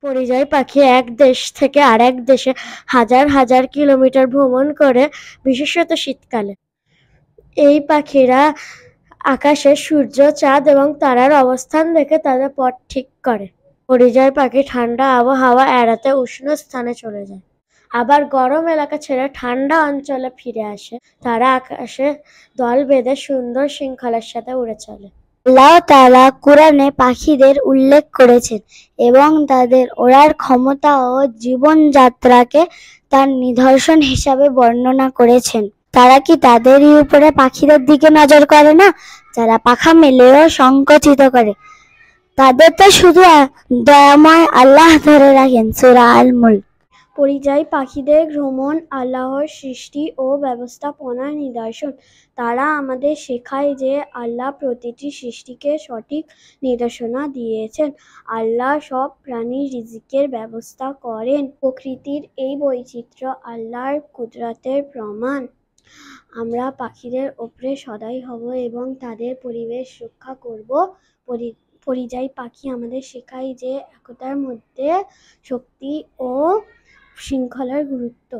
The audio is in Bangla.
পরিযায়ী পাখি এক দেশ থেকে আরেক দেশে হাজার হাজার কিলোমিটার ভ্রমণ করে, বিশেষত শীতকালে। এই পাখিরা আকাশে সূর্য, চাঁদ এবং তারার অবস্থান দেখে তাদের পথ ঠিক করে। পরিযায়ী পাখি ঠান্ডা আবহাওয়া এড়াতে উষ্ণ স্থানে চলে যায়, আবার গরম এলাকা ছেড়ে ঠান্ডা অঞ্চলে ফিরে আসে। তারা আকাশে দল বেঁধে সুন্দর শৃঙ্খলার সাথে উড়ে চলে। আল্লাহ তাআলা কুরআনে পাখিদের উল্লেখ করেছেন এবং তাদের ওড়ার ক্ষমতা ও জীবনযাত্রাকে তার নিদর্শন হিসাবে বর্ণনা করেছেন। তারা কি তাদেরই উপরে পাখিদের দিকে নজর করে না, যারা পাখা মেলেও সংকুচিত করে? তাদের তো শুধু দয়াময় আল্লাহ ধরে রাখেন। সূরা আল মুলক। পরিযায়ী পাখিদের ভ্রমণ আল্লাহর সৃষ্টি ও ব্যবস্থাপনার নিদর্শন। তারা আমাদের শেখায় যে আল্লাহ প্রতিটি সৃষ্টিকে সঠিক নির্দেশনা দিয়েছেন। আল্লাহ সব প্রাণীর রিজিকের ব্যবস্থা করেন। প্রকৃতির এই বৈচিত্র্য আল্লাহর কুদরতের প্রমাণ। আমরা পাখিদের ওপরে সদয় হব এবং তাদের পরিবেশ রক্ষা করব। পরিযায়ী পাখি আমাদের শেখায় যে একতার মধ্যে শক্তি ও শৃঙ্খলার গুরুত্ব।